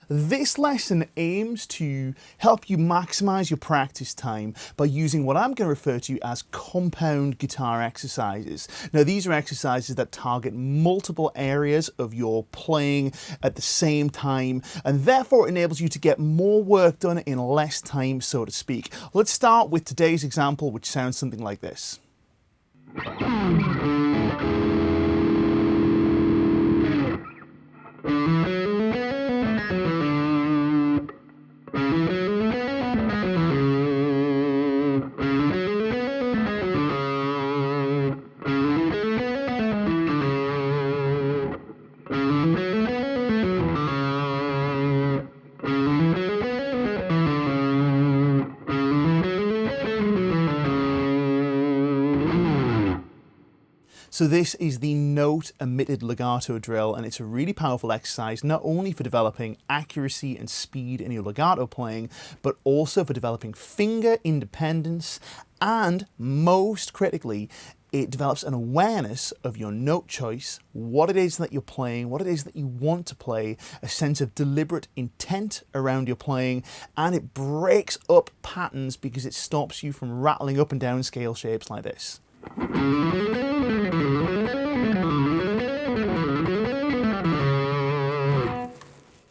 This lesson aims to help you maximize your practice time by using what I'm going to refer to as compound guitar exercises. Now, these are exercises that target multiple areas of your playing at the same time, and therefore enables you to get more work done in less time, so to speak. Let's start with today's example, which sounds something like this. So this is the Note-omitted legato drill, and it's a really powerful exercise, not only for developing accuracy and speed in your legato playing, but also for developing finger independence, and most critically, it develops an awareness of your note choice, what it is that you're playing, what it is that you want to play, a sense of deliberate intent around your playing, and it breaks up patterns because it stops you from rattling up and down scale shapes like this.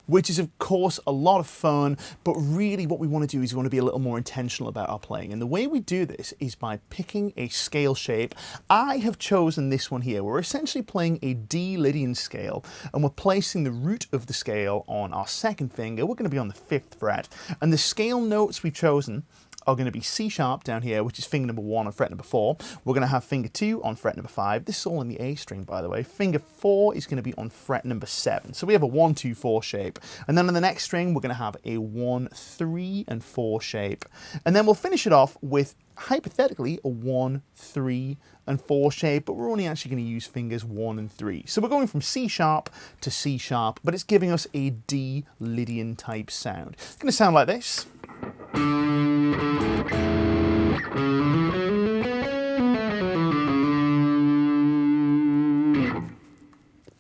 Which is of course a lot of fun, but really what we want to do is we want to be a little more intentional about our playing. And the way we do this is by picking a scale shape. I have chosen this one here. We're essentially playing a D Lydian scale, and we're placing the root of the scale on our second finger. We're going to be on the 5th fret, and the scale notes we've chosen are going to be C sharp down here, which is finger number 1 on fret number 4. We're going to have finger 2 on fret number 5. This is all in the A string, by the way. Finger 4 is going to be on fret number 7. So we have a 1, 2, 4 shape. And then on the next string, we're going to have a 1, 3, and 4 shape. And then we'll finish it off with, hypothetically, a 1, 3, and 4 shape, but we're only actually going to use fingers 1 and 3. So we're going from C sharp to C sharp, but it's giving us a D Lydian type sound. It's going to sound like this.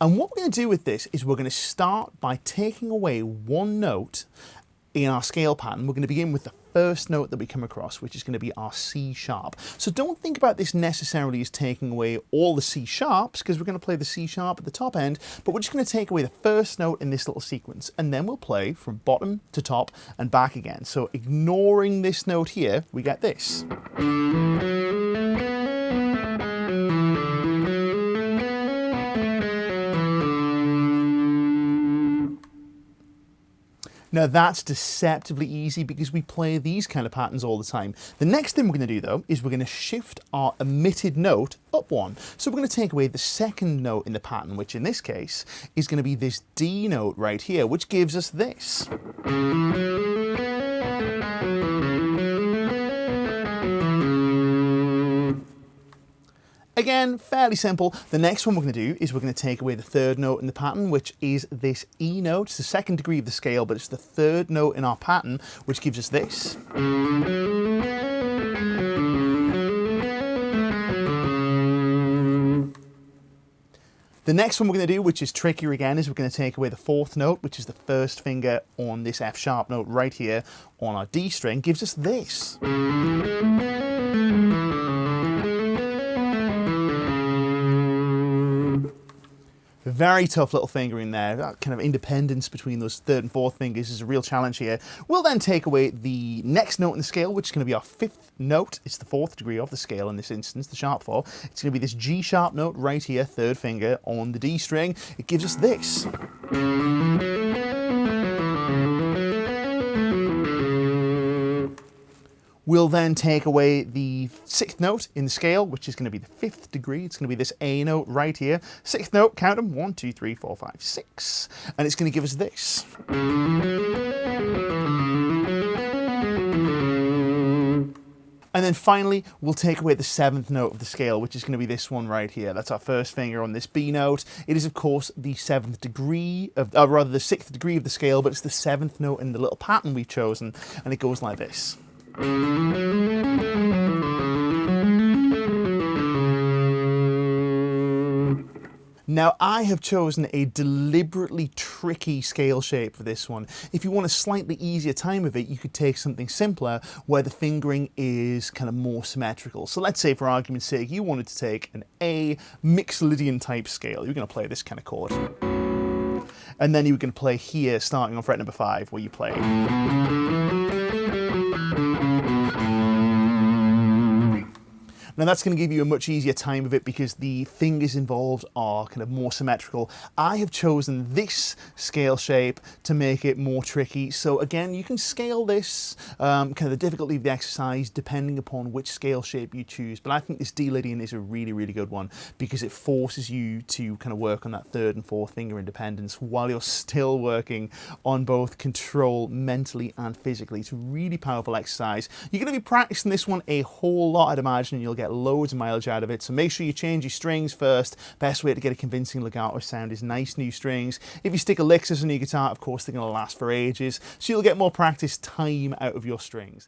And what we're going to do with this is we're going to start by taking away one note in our scale pattern. We're going to begin with the first note that we come across, which is going to be our C sharp. So don't think about this necessarily as taking away all the C sharps, because we're going to play the C sharp at the top end, but we're just going to take away the first note in this little sequence, and then we'll play from bottom to top and back again. So ignoring this note here, we get this. Now that's deceptively easy because we play these kind of patterns all the time. The next thing we're going to do though is we're going to shift our omitted note up one. So we're going to take away the second note in the pattern, which in this case is going to be this D note right here, which gives us this. Again, fairly simple. The next one we're going to do is we're going to take away the third note in the pattern, which is this E note. It's the second degree of the scale, but it's the third note in our pattern, which gives us this. The next one we're going to do, which is trickier again, is we're going to take away the fourth note, which is the first finger on this F sharp note right here on our D string, gives us this. Very tough little fingering there. That kind of independence between those third and fourth fingers is a real challenge here. We'll then take away the next note in the scale, which is going to be our 5th note. It's the 4th degree of the scale in this instance, the sharp 4. It's going to be this G sharp note right here, third finger on the D string. It gives us this. We'll then take away the 6th note in the scale, which is going to be the 5th degree. It's going to be this A note right here. 6th note, count them, 1, 2, 3, 4, 5, 6. And it's going to give us this. And then finally, we'll take away the 7th note of the scale, which is going to be this one right here. That's our first finger on this B note. It is, of course, the 7th degree of, rather the 6th degree of the scale, but it's the 7th note in the little pattern we've chosen. And it goes like this. Now, I have chosen a deliberately tricky scale shape for this one. If you want a slightly easier time of it, you could take something simpler where the fingering is kind of more symmetrical. So let's say, for argument's sake, you wanted to take an A Mixolydian type scale. You're going to play this kind of chord. And then you're going to play here, starting on fret number 5, where you play. Now that's going to give you a much easier time of it because the fingers involved are kind of more symmetrical. I have chosen this scale shape to make it more tricky. So again, you can scale this, kind of the difficulty of the exercise depending upon which scale shape you choose. But I think this D-Lydian is a really, really good one because it forces you to kind of work on that 3rd and 4th finger independence while you're still working on both control mentally and physically. It's a really powerful exercise. You're going to be practicing this one a whole lot, I'd imagine. You'll get loads of mileage out of it, so make sure you change your strings first. Best way to get a convincing legato sound is nice new strings. If you stick Elixirs on your guitar, of course they're going to last for ages, so you'll get more practice time out of your strings.